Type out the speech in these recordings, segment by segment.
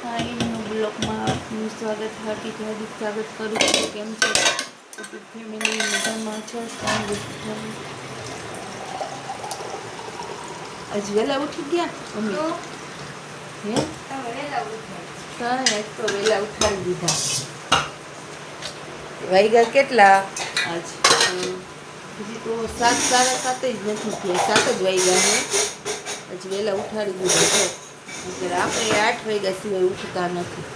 નું બ્લોગમાં આપનું સ્વાગત હાર્દિક સ્વાગત કરું છું. કેમ છે યુટ્યુબ ફેમિલી? મજામાં છો? આજ વહેલા ઉઠી ગયા મમ્મી? હે એક તો વહેલા ઉઠાડી દીધા. વાગ્યા કેટલા આજ? હજી તો 7 સાડા 7 જ નથી થયા, 7 જ વાગ્યા છે. હજી વહેલા ઉઠાડી દીધા છે. આપણે 8 વાગ્યા સિવાય ઉઠતા નથી.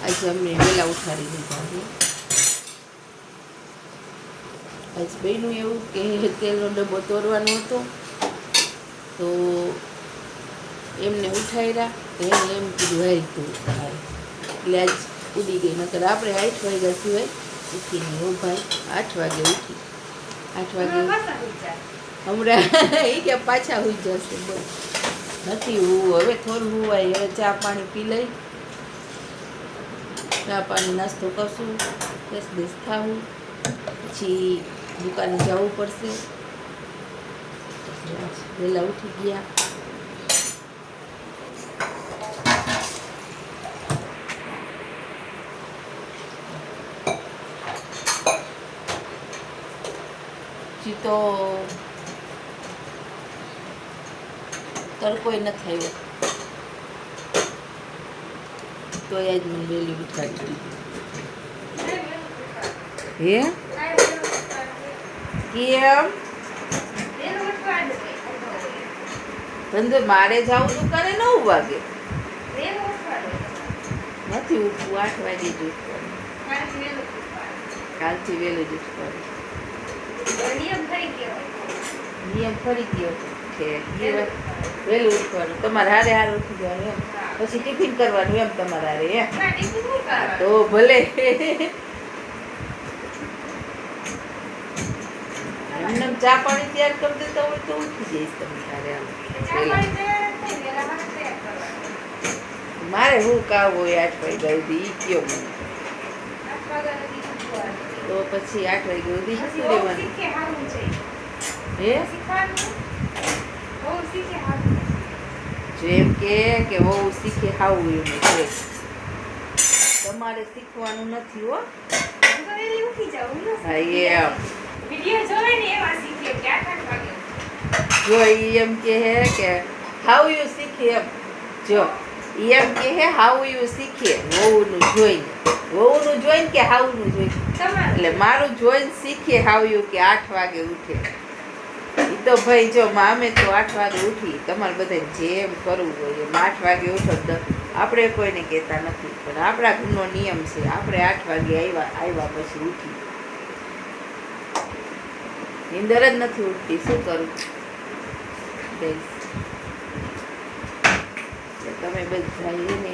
આજે અમને વહેલા ઉઠાડી દીધા છે. આજ બેનું એવું કે તેલનો ડબ્બો તોડવાનો હતો તો એમને ઉઠાડ્યા. એને એમ કીધું હાલ તું તારે, એટલે આજ ઉડી ગઈ. નકર આપણે 8 વાગ્યા સિવાય ઉઠીને એવું ભાઈ 8 વાગે ઉઠી. 8 વાગે હમણાં એ કે પાછા હોઈ જશે. બોલ નથી હું હવે થોડું હુવાય. હવે ચા પાણી પી લઈ, ચા પાણી નાસ્તો કરશું, 10 થાવું, પછી દુકાને જવું પડશે. વહેલા ઉઠી ગયા. તો તડકોય નથી આવ્યો તો આજ મને વહેલી ઉઠાડી દીધી. કેમ ધંધે મારે જવું દુકાને 9 વાગે નથી ઉઠવું, 8 વાગે જ ઉઠવાનું. કાલથી વહેલું જ ઉઠવાનું. નિયમ ફરી ગયો છે. વહેલું ઉઠવાનું, તમારે હારે હારે ઉઠી જવાનું એમ. પછી ટિફિન કરવાનું એમ તમારે હારે એમ. તો ભલે એમને ચા પાણી તૈયાર કરી દેતા હોય તો ઉઠી જઈશ તમે હારે. મારે હું કામ હોય 8 વાગ્યા સુધી, ઈ કયો મને. તો પછી 8 વાગ્યા સુધી શું રહેવાનું? હે જેમ કે બહુ શીખે ખાવું એવું છે. તમારે શીખવાનું નથી હો. જો એમ કે હાઉ યુ શીખે એમ. જો એમ કે હાઉ યુ શીખે વહુનું જોઈને. વહુનું જોઈને કે હાઉનું જોઈને? એટલે મારું જોઈને શીખે હાઉ યુ કે 8 વાગે ઉઠે. એ તો ભાઈ જો અમે તો 8 વાગે ઉઠી. તમારે બધાને જેમ કરવું હોય એમ 8 વાગે ઉઠો. આપણે કોઈને કહેતા નથી, પણ આપણા ઘરનો નિયમ છે. આપણે 8 વાગે આવ્યા પછી ઉઠી. નીંદર જ નથી ઉઠતી, શું કરું? તમે બધા એને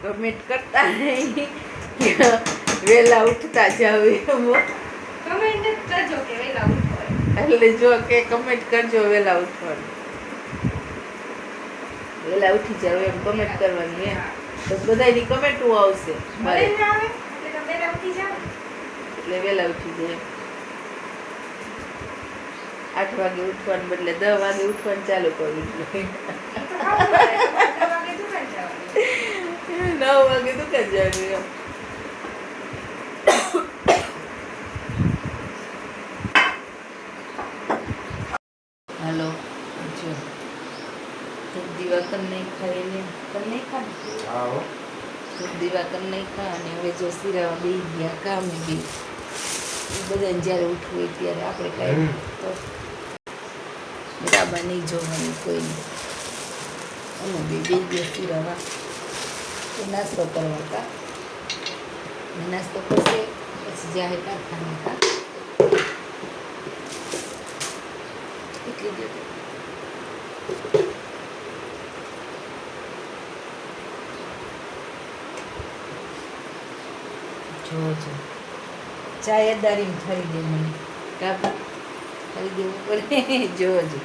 કમેન્ટ કરતા નહીં વહેલા ઉઠતા જાવ એમ. એટલે જો કે કમેન્ટ કરજો વહેલા ઉઠવાનું, વહેલા ઉઠી જાવ એમ કમેન્ટ કરવાનું એમ. તો બધાની કમેન્ટો આવશે મારે, એટલે વહેલા ઉઠી જાય. 8 વાગે ઉઠવાનું બદલે 10 વાગે ઉઠવાનું ચાલુ કરવું જોઈએ. 9 વાગે દુકાન જવાનું એમ. હાલો જો દીવા કર નહીં ખાઈને કર નહીં ખા દીવા કર નહીં ખા. અને હવે જો સિરાવા બે ગયા કામે બી બધાને જ્યારે ઉઠવું હોય ત્યારે આપણે કાંઈ તો બરાબર નહીં જોવાનું કોઈને. અમે બે ગયા સિરાવા નાસ્તો કરવા કા નાસ્તો કરશે પછી જાહે કારખાના કા એટલી જ. જોજો ચાયદારી ખરીદે મને કાપી ખરીદેવું પડે. જોજો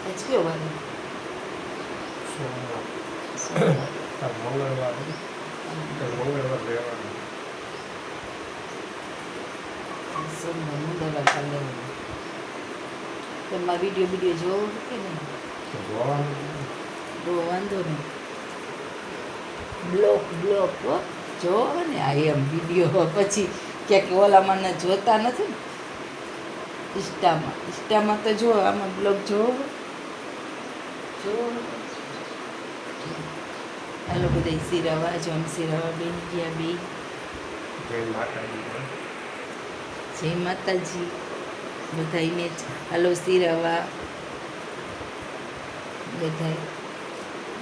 આજ કયો વાર? મંગળવાર લેવાનું. સોમવાર દવા ચાલે તમારા વિડીયો જોવો કે નહીં તો વાંધો નહીં બ્લોક હો જોવો ને આ એમ વિડીયો પછી ક્યાંક ઓલામાં જોતા નથી ને ઇન્સ્ટામાં તો જો આમાં બ્લોગ જોવો હાલો બધા સિરાવા જો આમ સિરાવા બેન ગયા બે જય માતાજી બધાને હાલો સિરાવા બધાય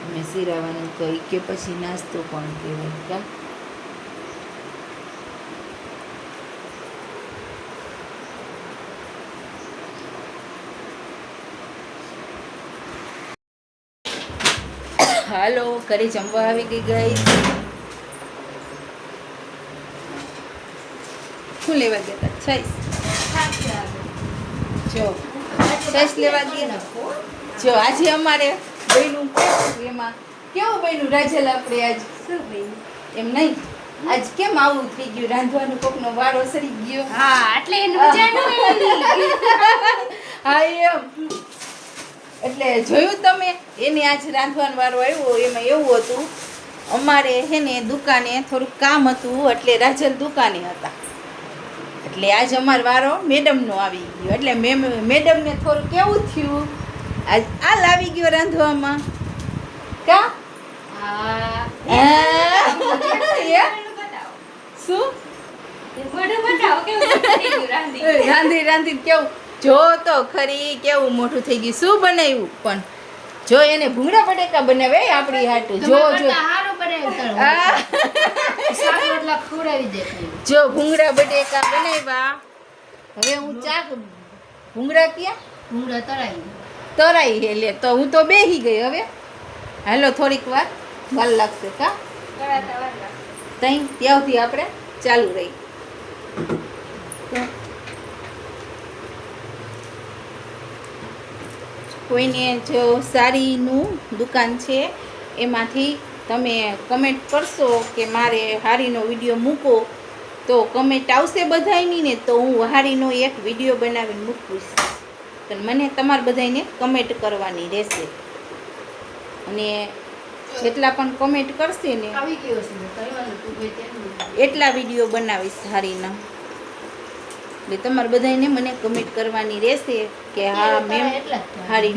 અમે સિરાવાનું કહી કે પછી નાસ્તો પણ કહેવાય કા હાલો ઘરે જમવા આવી ગઈ શું લેવા ગયા હતા જો છાશ લેવા ગયા જો આજે અમારે બહેનું એમાં કેવું બહેનું રાજલ આપણે આજ એમ નહીં આજ કેમ આવું થઈ ગયું રાંધવાનું કોકનો વારો સરી ગયો એટલે એનું મજા ન હા એમ એટલે જોયું તમે એને આજ રાંધવાનો વારો આવ્યો એમાં એવું હતું અમારે હે ને દુકાને થોડુંક કામ હતું એટલે રાજલ દુકાને હતા એટલે આજ અમારો વારો મેડમનો આવી ગયો એટલે મેડમને થોડું કેવું થયું આજ આ લાવી ગયો રાંધવામાં કા શું રાંધી કેવું જો તો ખરી કેવું મોટું થઈ ગયું શું બનાવ્યું પણ જો એને ભૂંગળા બટેકા બનાવે આપણી હાટું જો ભૂંગળા બટેકા બનાવ્યા હવે હું ચાક ભૂંગળા ક્યાં તરાઈ એટલે તો હું તો બેહી ગઈ હવે હાલો થોડીક વાર લાગશે કા ત્યાંથી આપણે ચાલુ રહી કોઈને જો સાડીનું દુકાન છે એમાંથી તમે કમેન્ટ કરશો કે મારે હારીનો વિડીયો મૂકો તો કમેન્ટ આવશે બધાયની ને તો હું હારીનો એક વિડીયો બનાવીને મૂકીશ તો મને તમારે બધાને કમેન્ટ કરવાની રહેશે અને જેટલા પણ કમેન્ટ કરશે ને એટલા વિડીયો બનાવીશ હારીના એટલે તમારે બધાને મને કમેન્ટ કરવાની રહેશે કે હા મેમ હારી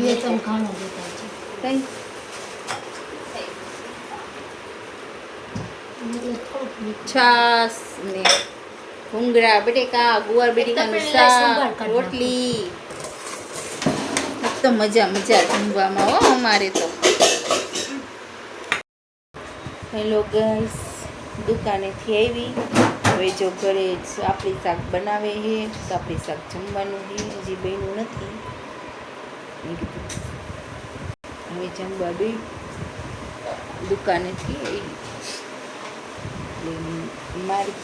છાસ ને ભૂંગળા બટેકા ગુવાર બટેકાનું શાક રોટલી તો મજા જમવામાં હો અમારે તો હેલો ગાઈસ દુકાનેથી આવી હવે જો ઘરે આપણી શાક બનાવે છે તો આપણી શાક જમવાનું છે હજી બન્યું નથી હવે જમવા બે દુકાનેથી આવી મારી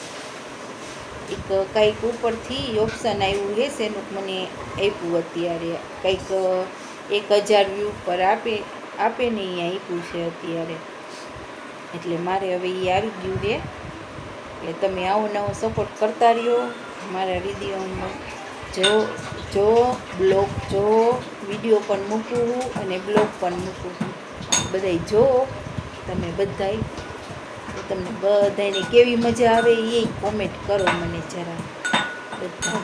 એક કંઈક ઉપરથી ઓપ્શન આવ્યું છે એનું મને આપ્યું અત્યારે કંઈક 1000 વ્યૂ પર આપે ને અહીંયા આપ્યું છે અત્યારે એટલે મારે હવે એ આવી ગયું છે એટલે તમે આવો નવો સપોર્ટ કરતા રહ્યો મારા વિડીયોમાં જો બ્લોગ જો વિડીયો પણ મૂકું અને બ્લોગ પણ મૂકું બધાય જો તમે બધાય તમને બધાને કેવી મજા આવે એ કોમેન્ટ કરો મને જરા બધા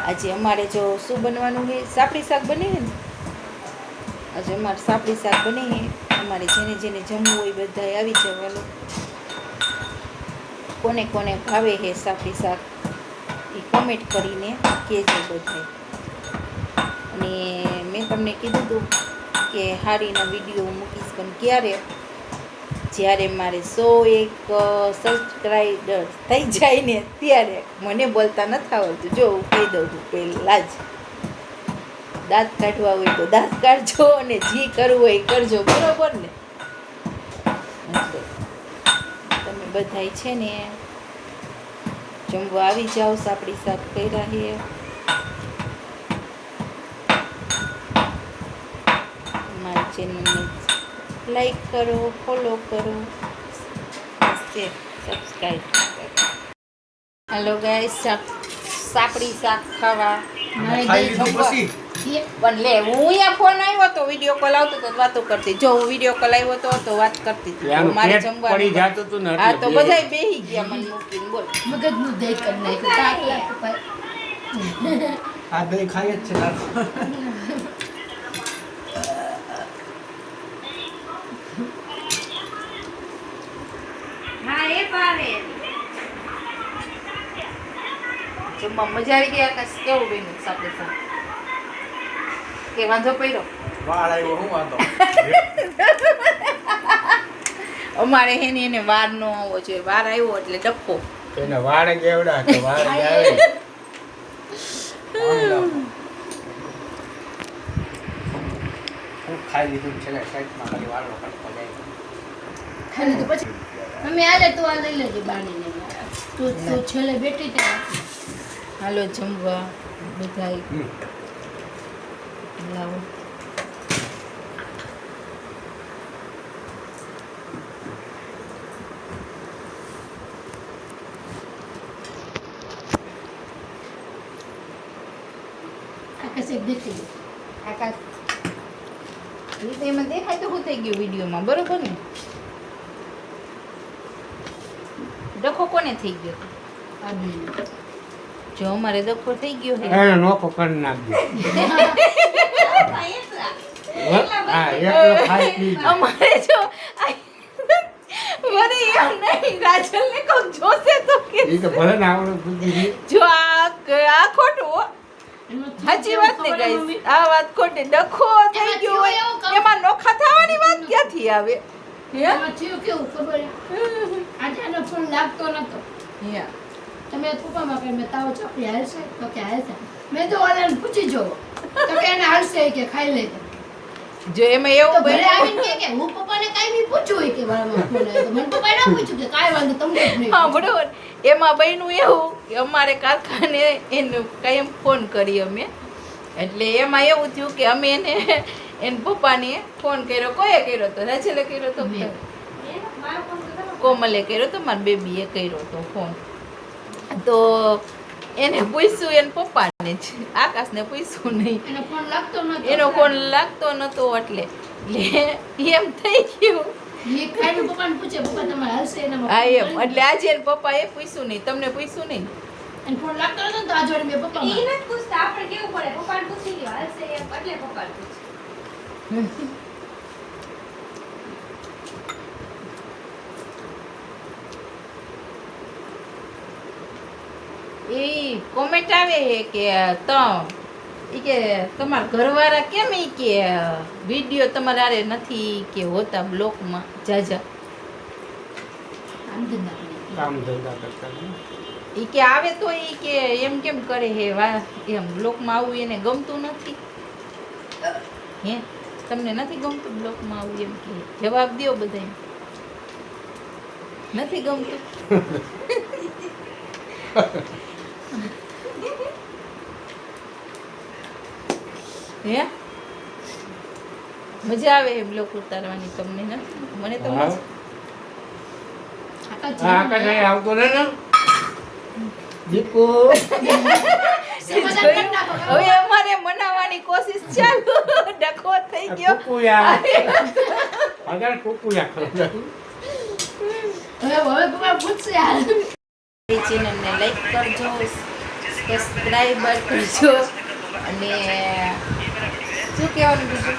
આજે અમારે જો શું બનવાનું છે સાપડી શાક બને છે ને આજે અમારે સાપડી શાક બને છે અમારે જેને જમવું હોય બધાય આવી જવાનું કોને કોને ભાવે છે સાપડી શાક એ કમેન્ટ કરીને કહેજો બધાય અને મેં તમને કીધું હતું કે હારીનો વિડીયો મૂકીશ પણ ક્યારે જ્યારે મારે 101 સબસ્ક્રાઈબર થઈ જાય ને ત્યારે મને બોલતા નથી આવડતું જો હું કહી દઉં છું પહેલાં જ દાંત કાઢવા હોય તો દાંત કાઢજો અને જે કરવું હોય કરજો બરોબર ને એટલે તમે બધાય છે ને જમવા આવી જાઓ સાપડી શાક કર્યા છે મારી ચેનલને લાઈક કરો ફોલો કરો સબસ્ક્રાઈબ કરો હેલો ગાઈસ શાક સાપડી શાક ખાવા. ખાઈ લીધું પછી પણ લે હું અહીંયા ફોન આવ્યો તો વિડીયો કોલ આવતો તો વાતો કરતી. જો હું વિડીયો કોલ આવ્યો તો વાત કરતી હતી. એનું મારે પેટ જમવાનું પડી જાતું હતું ને હા એટલે તો બે- બધાય બેહી ગયા મને મૂકીને બોલ. મગજનું દહીં કરી નાખ્યું. તાકલા પપ્પા. આ દહીં ખાઈ જ છે લાલો. જમવા મજા આવી ગઈ. આકાશ કેવું બન્યું સાપડી શાક? કે વાંધો પડ્યો? વાળ આવ્યો હું વાંધો અમારે હે ને એને વાર નો આવવો જોઈએ. વાર આવ્યો એટલે ડપ્પો. એના વાળ જ એવડા કે વાળ જ આવે હું ખાઈ લીધું છેલ્લે સાઈડમાં ખાલી વાળો કાઢતો જાય ખાલી તો પછી મમ્મી આલે તો આ લઈ લેજે બાણીને. તું છેલ્લે બેઠી ત્યાં હાલો જમવા બધાય લાવો. આકાશ એક દેખી ગયો. આકાશ એ તો એમાં દેખાય તો શું થઈ ગયું વિડીયોમાં, બરોબર ને? ડખો કોને થઈ ગયો? આ બેન. જો અમારે ડખો થઈ ગયો છે. એને નોખો કરી નાખજો હા એટલો ખાઈ પી અમારે જો મને એમ નહીં, રાજલને કોક જોશે તો કે એ તો ભલે ને આવડે બુદ્ધિ જો આ ખોટું હો. સાચી વાત ને ગાઈસ, આ વાત ખોટી. ડખો થઈ ગયો હોય એમાં નોખા થવાની વાત ક્યાંથી આવે? હે એમાં થયું કેવું ખબર છે? આજે આનો ફોન લાગતો નતો. હે તમે પપ્પામાં કહે મેં તાવ ચાપી હાલશે તો કે હાલશે. મેં તો ઓલાને પૂછી જોવો તો કે એને હાલશે કે ખાઈ લેજે. જો એમાં તો એવું ઘરે બન્યું. આવીને કે હું પપ્પાને કાંઈ બી પૂછ્યું હોય કે મારામાં ફોન આવ્યો તો મને પપ્પાએ ના પૂછ્યું કે કાંઈ વાંધો તમને જ નહીં. હા બરોબર. એમાં બન્યું એવું કે અમારે કારખાને એને કાયમ ફોન કરી અમે. એટલે એમાં એવું થયું કે અમે એને પપ્પાને ફોન કર્યો. કોઈએ કર્યો તો? રાજલે કર્યો તો? મેં. કોમલે કર્યો તો? મારા બેબીએ કર્યો તો ફોન. તો એને પૂછ્યું એને પપ્પાને જ, આકાશને પૂછ્યું નહીં. એનો ફોન લાગતો નતો. એનો ફોન લાગતો નતો એટલે એમ થઈ ગયું. એ ખાઈને પપ્પાને પૂછે પપ્પા તમારે હાલશે એનામાં હા ફોન એમ કરીને. એટલે આજે એને પપ્પાએ પૂછ્યું નહીં, તમને પૂછ્યું નહીં. એને ફોન લાગતો નતો ને તો આ જોડે મેં પપ્પામાં. ઈ નથી પૂછતા, આપણે કેવું પડે પપ્પાને પૂછી લ્યો હાલશે એમ એટલે પપ્પાને પૂછે. એ કોમેન્ટ આવે કે ઈ કે તમારા ઘરવાળા કેમ ઈ કે વિડીયો તમારા હારે નથી કે હોતા બ્લોકમાં જાજા? આમ ધંધા કરે. કામ ધંધા કરતા ને. ઈ કે આવે તો ઈ કે એમ કેમ કરે હે વા એમ બ્લોકમાં આવવું એને ગમતું નથી? હે તમને નથી ગમતું બ્લોકમાં આવવું એમ કે? જવાબ દ્યો બધાય. નથી ગમતું? હે મજા આવે એ બ્લોક ઉતારવાની તમને? ને મને તો હા. મજા. આકાશ હા આકાશ અહીં આવતો ને ને દીપુ સમાધાન કરી નાખો. હવે અમારે મનાવવાની કોશિશ ચાલુ. ડખો થઈ ગયો. કુકુયા અગર કુકુયા ખવડાવું હવે પપ્પા પૂછશે હાલ. એ ચેનલને લાઈક કરજો, સબસ્ક્રાઈબર કરજો અને શું કહેવાનું બીજું?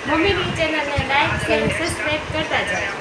મમ્મીની ચેનલને લાઈક શેર સબસ્ક્રાઇબ કરતા જાઓ.